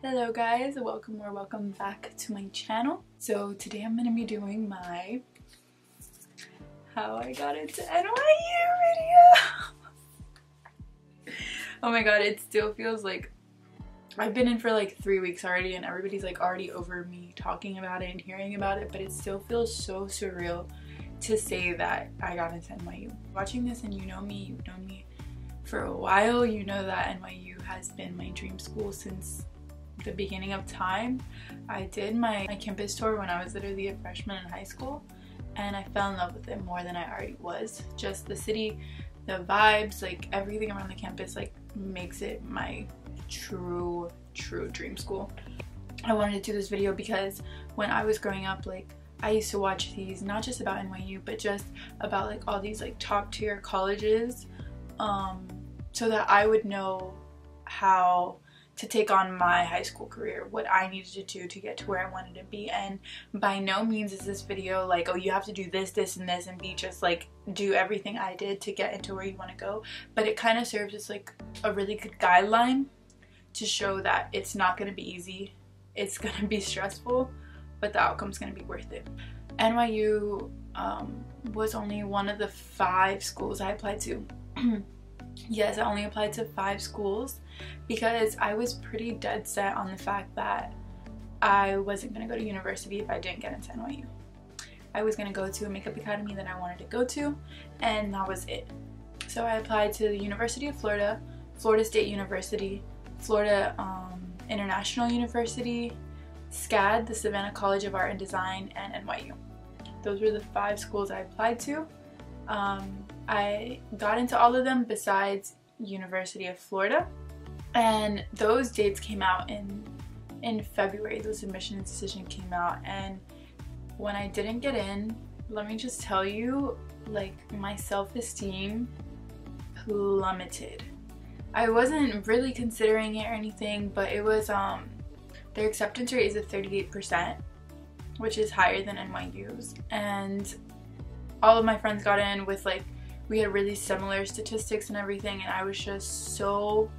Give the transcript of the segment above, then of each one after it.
Hello guys, welcome or welcome back to my channel. So today I'm going to be doing my how I got into NYU video. Oh my god, it still feels like I've been in for like 3 weeks already and everybody's like already over me talking about it and hearing about it, but it still feels so surreal to say that I got into NYU. Watching this and you've known me for a while, you know that NYU has been my dream school since the beginning of time. I did my campus tour when I was literally a freshman in high school and I fell in love with it more than I already was. Just the city, the vibes, like everything around the campus like makes it my true dream school. I wanted to do this video because when I was growing up, like I used to watch these, not just about NYU, but just about like all these like top tier colleges, so that I would know how to take on my high school career, what I needed to do to get to where I wanted to be. And by no means is this video like, oh, you have to do this, this, and this, and be just like do everything I did to get into where you want to go. But it kind of serves as like a really good guideline to show that it's not going to be easy, it's going to be stressful, but the outcome's going to be worth it. NYU was only one of the 5 schools I applied to. Yes, I only applied to 5 schools because I was pretty dead set on the fact that I wasn't going to go to university if I didn't get into NYU. I was going to go to a makeup academy that I wanted to go to, and that was it. So I applied to the University of Florida, Florida State University, Florida International University, SCAD, the Savannah College of Art and Design, and NYU. Those were the 5 schools I applied to. I got into all of them besides University of Florida, and those dates came out in February. Those admission decision came out, and when I didn't get in, let me just tell you, like my self-esteem plummeted. I wasn't really considering it or anything, but it was their acceptance rate is at 38%, which is higher than NYU's, and all of my friends got in with like, we had really similar statistics and everything, and I was just so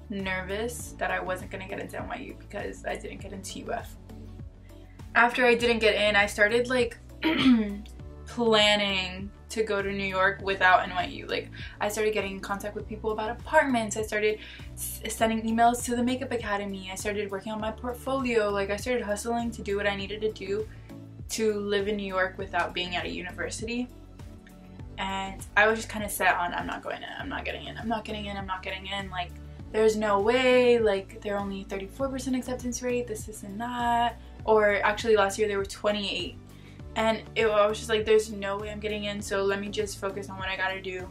nervous that I wasn't going to get into NYU because I didn't get into UF. After I didn't get in, I started like planning to go to New York without NYU. Like I started getting in contact with people about apartments, I started sending emails to the makeup academy, I started working on my portfolio, like I started hustling to do what I needed to do to live in New York without being at a university. And I was just kind of set on, I'm not going in, I'm not getting in, I'm not getting in, I'm not getting in, like there's no way, like they're only 34% acceptance rate, this and that. Or actually last year they were 28, and I was just like, there's no way I'm getting in, so let me just focus on what I gotta do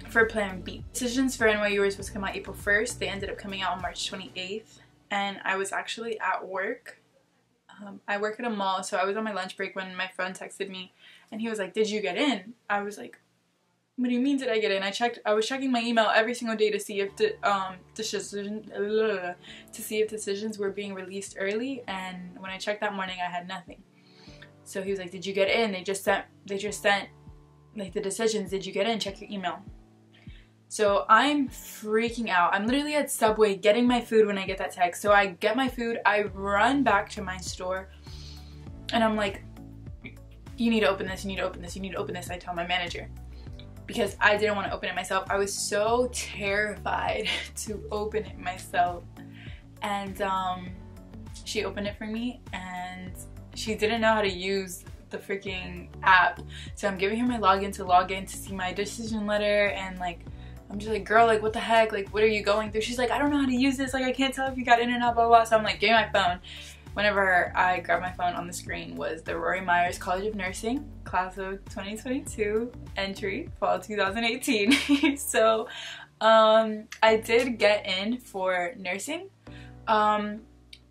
for plan B. Decisions for NYU were supposed to come out April 1st, they ended up coming out on March 28th, and I was actually at work. I work at a mall, so I was on my lunch break when my friend texted me and he was like, did you get in? I was like, what do you mean did I get in? I was checking my email every single day to see if decisions were being released early, and when I checked that morning I had nothing. So he was like, did you get in? They just sent like the decisions, did you get in? Check your email. So I'm freaking out. I'm literally at Subway getting my food when I get that text. So I get my food, I run back to my store, and I'm like, you need to open this, you need to open this, you need to open this. I tell my manager because I didn't want to open it myself. I was so terrified to open it myself. And she opened it for me, and she didn't know how to use the freaking app. So I'm giving her my login to log in to see my decision letter, and like I'm just like, girl, like what the heck, like what are you going through? She's like, I don't know how to use this, like I can't tell if you got in or not, blah blah. So I'm like, give me my phone. Whenever I grabbed my phone, on the screen was the Rory Myers College of Nursing class of 2022 entry, fall 2018. So I did get in for nursing.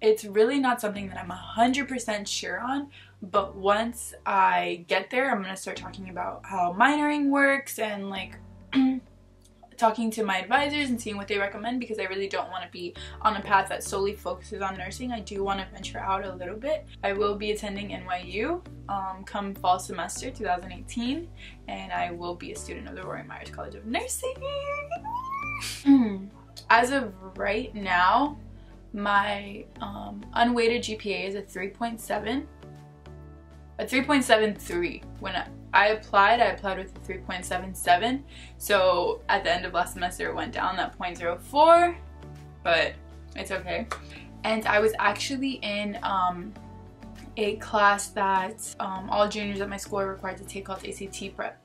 It's really not something that I'm 100% sure on, but once I get there, I'm gonna start talking about how minoring works and like talking to my advisors and seeing what they recommend, because I really don't want to be on a path that solely focuses on nursing. I do want to venture out a little bit. I will be attending NYU come fall semester 2018, and I will be a student of the Rory Myers College of Nursing. As of right now, My unweighted GPA is a 3.7. A 3.73. When I applied with a 3.77. So at the end of last semester it went down that 0.04, but it's okay. And I was actually in a class that all juniors at my school are required to take called ACT prep.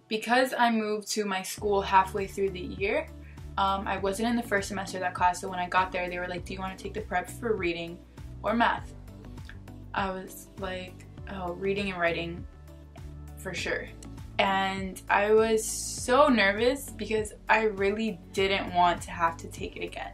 Because I moved to my school halfway through the year, I wasn't in the first semester of that class, so when I got there they were like, do you want to take the prep for reading or math? I was like, oh, reading and writing for sure. And I was so nervous because I really didn't want to have to take it again.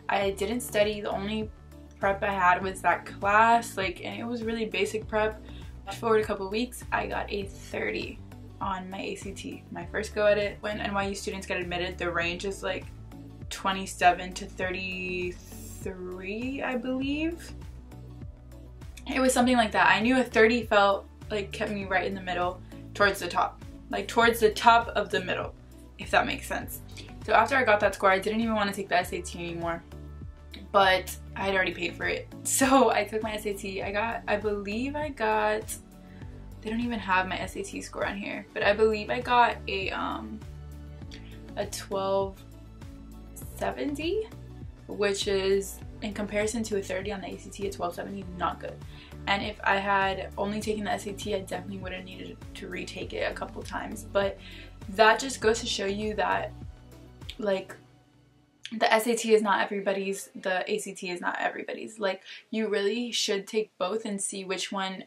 I didn't study. The only prep I had was that class, like, and it was really basic prep. Fast forward a couple weeks, I got a 30 on my ACT, my first go at it. When NYU students get admitted, the range is like 27 to 33, I believe. It was something like that. I knew a 30 felt like kept me right in the middle, towards the top. Like towards the top of the middle, if that makes sense. So after I got that score, I didn't even want to take the SAT anymore. But I had already paid for it. So I took my SAT. I believe I got, they don't even have my SAT score on here, but I believe I got a 1270, which is, in comparison to a 30 on the ACT, a 1270 is not good. And if I had only taken the SAT, I definitely would have needed to retake it a couple times. But that just goes to show you that, like, the SAT is not everybody's, the ACT is not everybody's. Like, you really should take both and see which one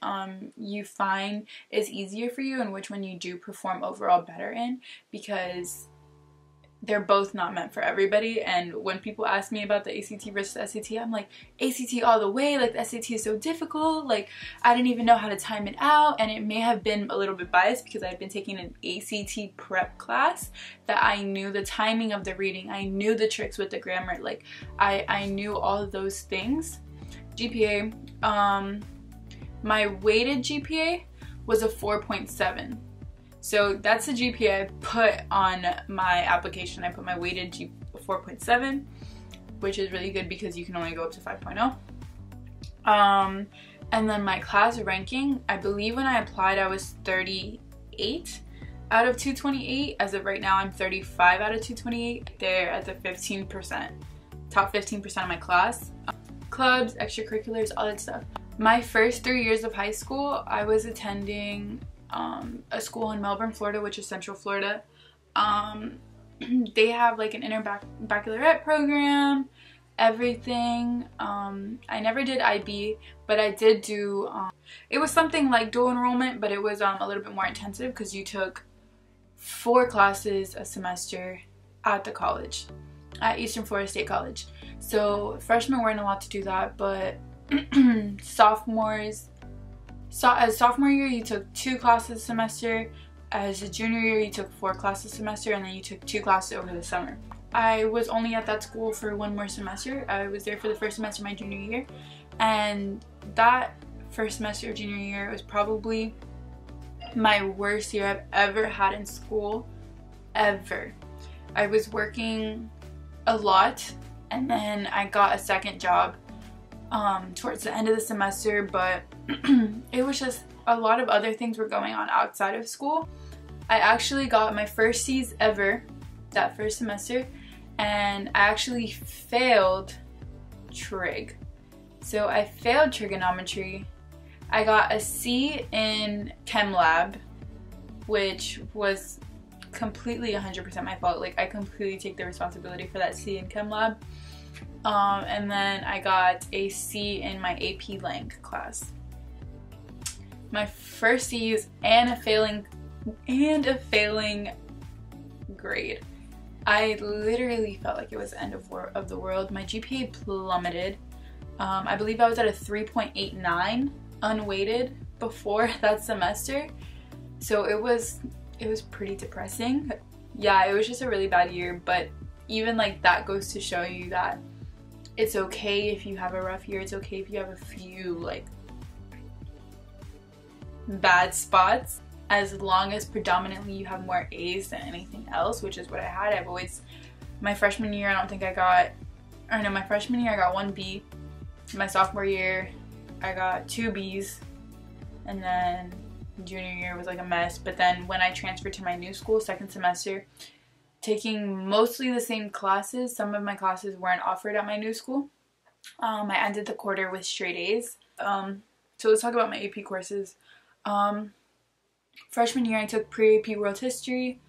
you find is easier for you and which one you do perform overall better in, because they're both not meant for everybody. And when people ask me about the ACT versus SAT, I'm like, ACT all the way, like the SAT is so difficult, like I didn't even know how to time it out. And it may have been a little bit biased because I had been taking an ACT prep class that I knew the timing of the reading, I knew the tricks with the grammar, like I knew all of those things. GPA, my weighted GPA was a 4.7. So that's the GPA I put on my application. I put my weighted 4.7, which is really good because you can only go up to 5.0. And then my class ranking, I believe when I applied I was 38 out of 228. As of right now, I'm 35 out of 228. They're at the 15%, top 15% of my class. Clubs, extracurriculars, all that stuff. My first 3 years of high school, I was attending a school in Melbourne, Florida, which is Central Florida. They have like an baccalaureate program, everything. I never did IB, but I did do, it was something like dual enrollment, but it was a little bit more intensive because you took 4 classes a semester at the college, at Eastern Florida State College. So freshmen weren't allowed to do that, but sophomores, as sophomore year you took 2 classes a semester, as a junior year you took 4 classes a semester, and then you took 2 classes over the summer. I was only at that school for 1 more semester. I was there for the first semester of my junior year, and that first semester of junior year was probably my worst year I've ever had in school, ever. I was working a lot, and then I got a second job towards the end of the semester, but it was just a lot of other things were going on outside of school. I actually got my first C's ever that first semester, and I actually failed trig. So I failed trigonometry. I got a C in chem lab, which was completely 100% my fault. Like, I completely take the responsibility for that C in chem lab. And then I got a C in my AP Lang class. My first C's and a failing grade. I literally felt like it was the end of the world. My GPA plummeted. I believe I was at a 3.89 unweighted before that semester. So it was pretty depressing. Yeah, it was just a really bad year, but even like that goes to show you that it's okay if you have a rough year. It's okay if you have a few like bad spots, as long as predominantly you have more A's than anything else, which is what I had. My freshman year, I don't think I got or no, my freshman year I got 1 B. My sophomore year I got 2 B's, and then junior year was like a mess. But then when I transferred to my new school, second semester, taking mostly the same classes, some of my classes weren't offered at my new school. I ended the quarter with straight A's. So let's talk about my AP courses. Freshman year I took pre-AP World History.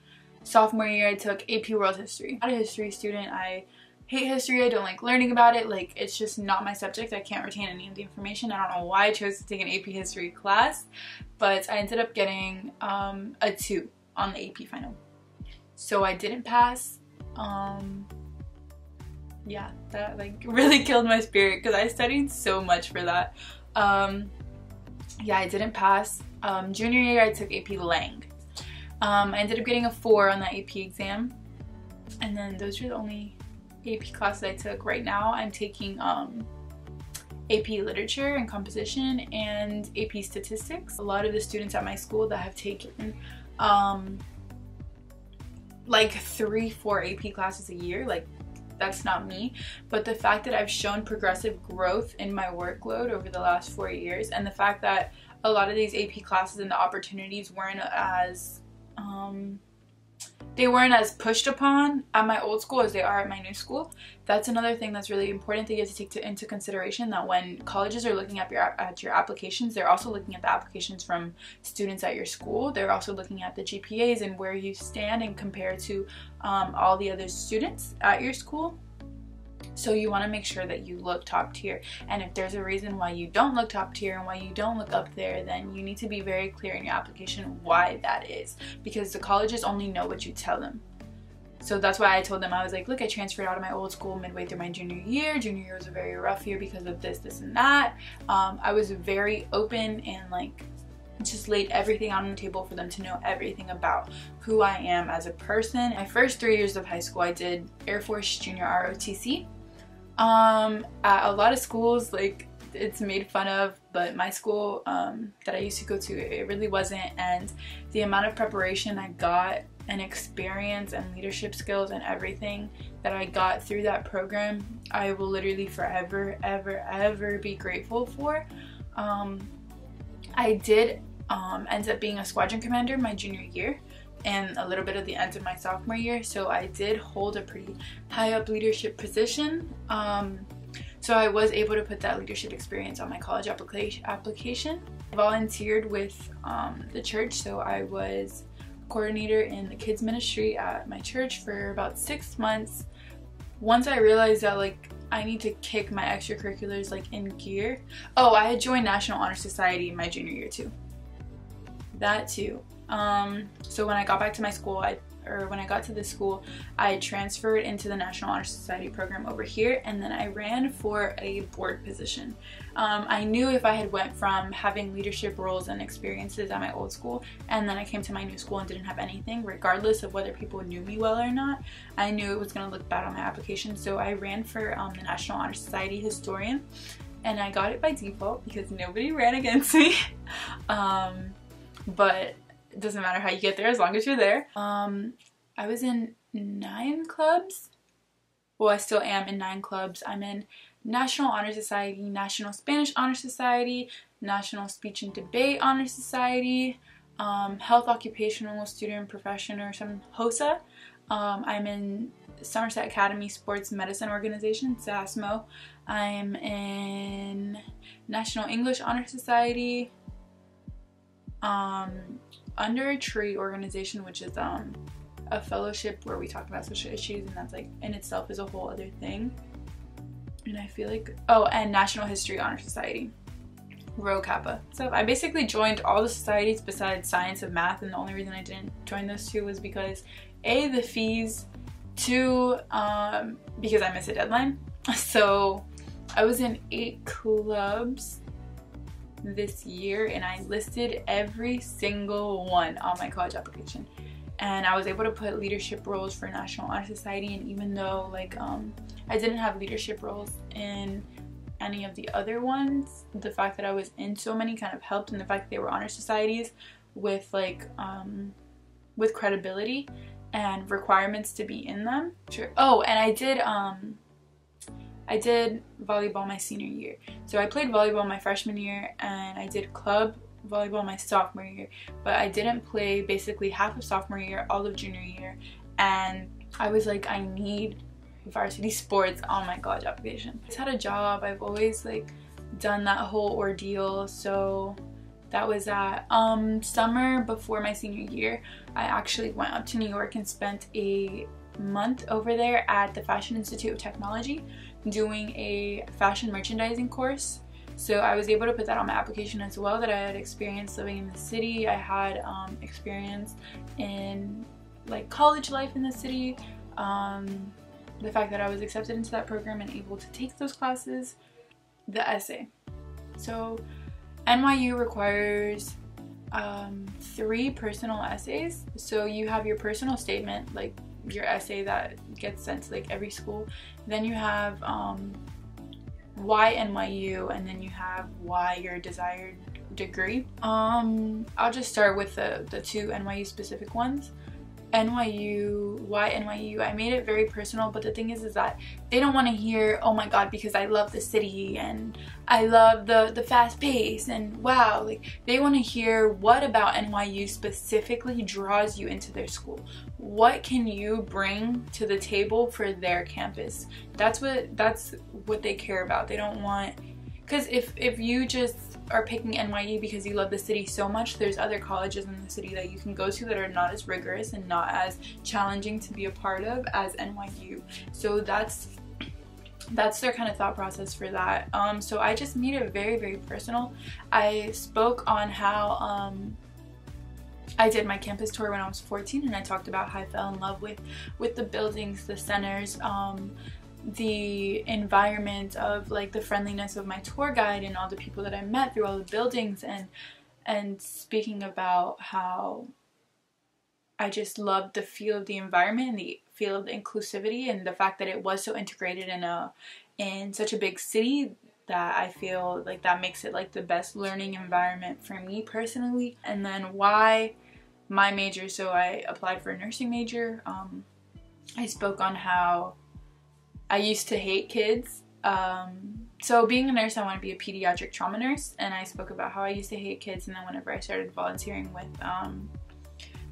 Sophomore year I took AP World History. I'm not a history student. I hate history. I don't like learning about it. Like, it's just not my subject. I can't retain any of the information. I don't know why I chose to take an AP history class, but I ended up getting a 2 on the AP final. So I didn't pass. Yeah, that like really killed my spirit because I studied so much for that. Yeah, I didn't pass. Junior year I took AP Lang. I ended up getting a 4 on that AP exam, and then those are the only AP classes I took. Right now I'm taking AP Literature and Composition and AP Statistics. A lot of the students at my school that have taken like 3-4 AP classes a year, like, that's not me. But the fact that I've shown progressive growth in my workload over the last 4 years, and the fact that a lot of these AP classes and the opportunities weren't as pushed upon at my old school as they are at my new school. That's another thing that's really important that you have to take into consideration, that when colleges are looking at your applications, they're also looking at the applications from students at your school. They're also looking at the GPAs and where you stand and compare to all the other students at your school. So you want to make sure that you look top tier, and if there's a reason why you don't look top tier and why you don't look up there, then you need to be very clear in your application why that is, because the colleges only know what you tell them. So that's why I told them, I was like, look, I transferred out of my old school midway through my junior year. Junior year was a very rough year because of this and that. I was very open and like just laid everything out on the table for them to know everything about who I am as a person. My first 3 years of high school I did Air Force Junior ROTC. At a lot of schools, like, it's made fun of, but my school that I used to go to, it really wasn't. And the amount of preparation I got and experience and leadership skills and everything that I got through that program, I will literally forever ever be grateful for. I did end up being a squadron commander my junior year and a little bit of the end of my sophomore year, so I did hold a pretty high up leadership position. So I was able to put that leadership experience on my college application. I volunteered with the church, so I was coordinator in the kids ministry at my church for about 6 months. Once I realized that like I need to kick my extracurriculars like in gear. Oh, I had joined National Honor Society in my junior year too. That too. So when I got back to my school, when I got to this school, I transferred into the National Honor Society program over here, and then I ran for a board position. I knew if I had went from having leadership roles and experiences at my old school, and then I came to my new school and didn't have anything, regardless of whether people knew me well or not, I knew it was going to look bad on my application. So I ran for the National Honor Society historian, and I got it by default because nobody ran against me. But it doesn't matter how you get there as long as you're there. I was in 9 clubs. Well, I still am in 9 clubs. I'm in National Honor Society, National Spanish Honor Society, National Speech and Debate Honor Society, Health Occupational Student Profession or some HOSA. I'm in Somerset Academy Sports Medicine Organization, SASMO. I'm in National English Honor Society, under a tree organization, which is a fellowship where we talk about social issues, and that's like in itself is a whole other thing. And I feel like, oh, and National History Honor Society, Rho Kappa. So I basically joined all the societies besides science and math, and the only reason I didn't join those 2 was because A, the fees, 2, because I missed a deadline. So I was in 8 clubs this year, and I listed every single one on my college application, and I was able to put leadership roles for National Honor Society. And even though like I didn't have leadership roles in any of the other ones, the fact that I was in so many kind of helped, and the fact that they were honor societies with like with credibility and requirements to be in them. Sure. Oh, and I did I did volleyball my senior year. So I played volleyball my freshman year, and I did club volleyball my sophomore year, but I didn't play basically half of sophomore year, all of junior year, and I was like, I need varsity sports on my college application. I just had a job. I've always like done that whole ordeal, so that was that. Summer before my senior year, I actually went up to New York and spent a month over there at the Fashion Institute of Technology doing a fashion merchandising course. So I was able to put that on my application as well, that I had experience living in the city. I had experience in like college life in the city, the fact that I was accepted into that program and able to take those classes. The essay. So NYU requires 3 personal essays. So you have your personal statement, like your essay that gets sent to like every school. Then you have why NYU, and then you have why your desired degree. I'll just start with the 2 NYU specific ones. NYU, why NYU? I made it very personal, but the thing is that they don't want to hear, oh my god, because I love the city and I love the fast pace and wow. Like, they want to hear what about NYU specifically draws you into their school. What can you bring to the table for their campus? That's what they care about. They don't want, because if you just are picking NYU because you love the city so much, there's other colleges in the city that you can go to that are not as rigorous and not as challenging to be a part of as NYU. So that's their kind of thought process for that. So I just made it very, very personal. I spoke on how I did my campus tour when I was 14, and I talked about how I fell in love with the buildings, the centers, the environment of like the friendliness of my tour guide and all the people that I met through all the buildings, and speaking about how I just loved the feel of the environment and the feel of the inclusivity and the fact that it was so integrated in such a big city, that I feel like that makes it like the best learning environment for me personally. And then why my major, so I applied for a nursing major. I spoke on how I used to hate kids. So being a nurse, I want to be a pediatric trauma nurse, and I spoke about how I used to hate kids, and then whenever I started volunteering with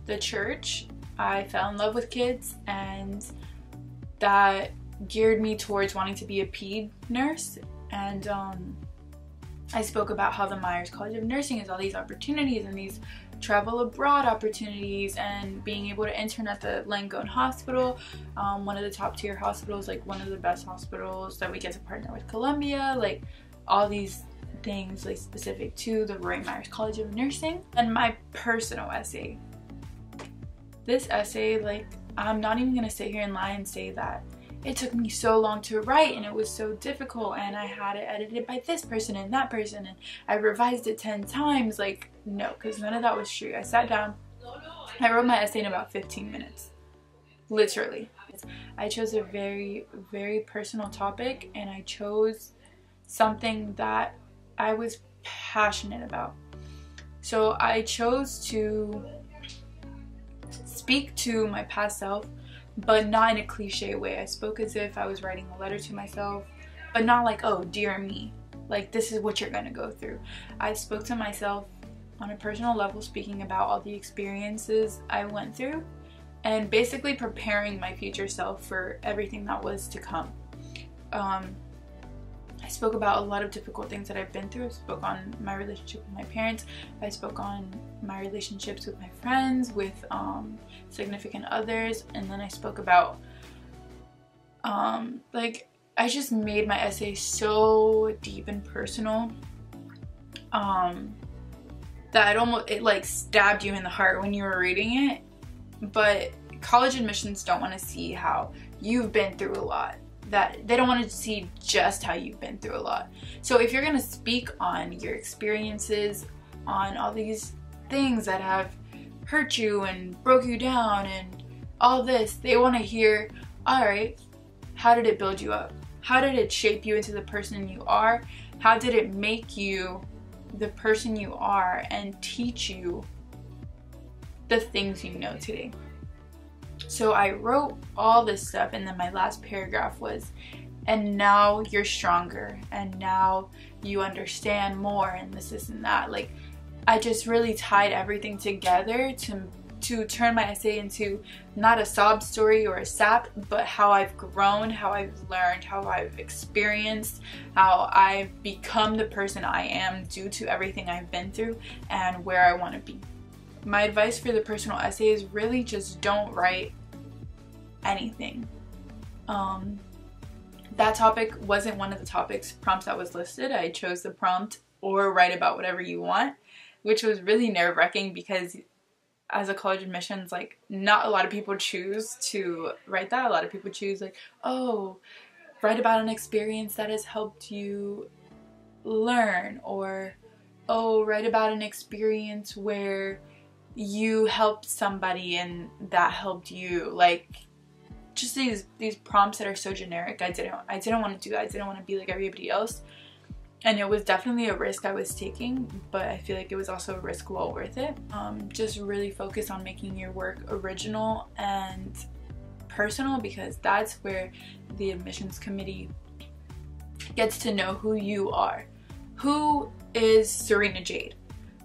the church, I fell in love with kids, and that geared me towards wanting to be a ped nurse. And I spoke about how the Myers College of Nursing has all these opportunities and these travel abroad opportunities, and being able to intern at the Langone Hospital, one of the top tier hospitals, like one of the best hospitals that we get to partner with Columbia, like all these things like specific to the Roy Myers College of Nursing. And my personal essay. This essay, like, I'm not even gonna sit here and lie and say that it took me so long to write and it was so difficult and I had it edited by this person and that person and I revised it 10 times. Like, no, because none of that was true. I sat down, I wrote my essay in about 15 minutes, literally. I chose a very, very personal topic, and I chose something that I was passionate about. So I chose to speak to my past self, but not in a cliche way. I spoke as if I was writing a letter to myself, but not like, oh, dear me, like this is what you're gonna go through. I spoke to myself on a personal level, speaking about all the experiences I went through and basically preparing my future self for everything that was to come. I spoke about a lot of difficult things that I've been through. I spoke on my relationship with my parents. I spoke on my relationships with my friends, with significant others, and then I spoke about like, I just made my essay so deep and personal that it like stabbed you in the heart when you were reading it. But college admissions don't want to see how you've been through a lot. That they don't want to see just how you've been through a lot. So if you're going to speak on your experiences, on all these things that have hurt you and broke you down and all this, they want to hear, all right, how did it build you up? How did it shape you into the person you are? How did it make you the person you are and teach you the things you know today? So I wrote all this stuff, and then my last paragraph was, and now you're stronger, and now you understand more, and this and that. Like, I just really tied everything together to turn my essay into not a sob story or a sap, but how I've grown, how I've learned, how I've experienced, how I've become the person I am due to everything I've been through, and where I want to be. My advice for the personal essay is really just don't write anything. That topic wasn't one of the prompts that was listed. I chose the prompt, or write about whatever you want, which was really nerve-wracking because as a college admissions, like, not a lot of people choose to write that. A lot of people choose, like, oh, write about an experience that has helped you learn, or oh, write about an experience where you helped somebody and that helped you. Like, just these prompts that are so generic. I didn't want to do that. I didn't want to be like everybody else. And it was definitely a risk I was taking, but I feel like it was also a risk well worth it. Just really focus on making your work original and personal, because that's where the admissions committee gets to know who you are. Who is Sarena Jade?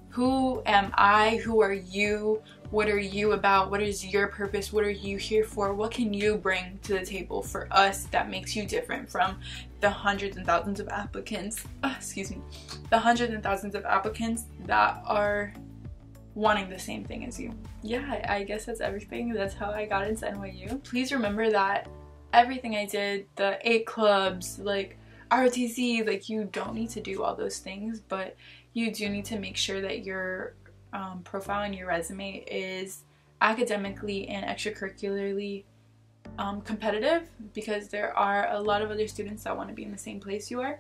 Who am I? Who are you? What are you about? What is your purpose? What are you here for? What can you bring to the table for us that makes you different from the hundreds and thousands of applicants, the hundreds and thousands of applicants that are wanting the same thing as you? Yeah, I guess that's everything. That's how I got into NYU. Please remember that everything I did, the 8 clubs, like ROTC, like, you don't need to do all those things, but you do need to make sure that your profile and your resume is academically and extracurricularly competitive, because there are a lot of other students that want to be in the same place you are.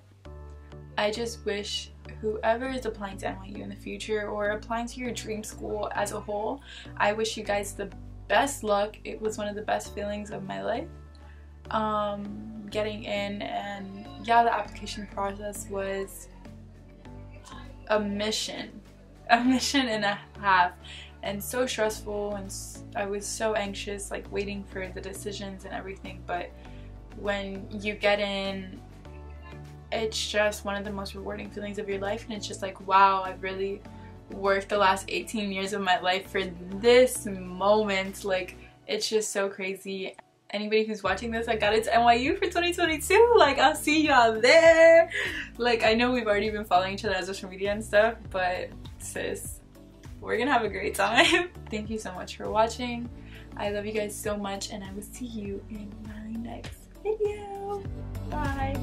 I just wish whoever is applying to NYU in the future, or applying to your dream school as a whole, I wish you guys the best luck. It was one of the best feelings of my life, getting in. And yeah, the application process was a mission and a half, and so stressful, and I was so anxious, like, waiting for the decisions and everything. But when you get in, it's just one of the most rewarding feelings of your life, and it's just like, wow, I've really worked the last 18 years of my life for this moment. Like, it's just so crazy. Anybody who's watching this, I got into NYU for 2022. Like, I'll see y'all there. Like, I know we've already been following each other on social media and stuff, but sis, we're gonna have a great time. Thank you so much for watching. I love you guys so much, and I will see you in my next video. Bye.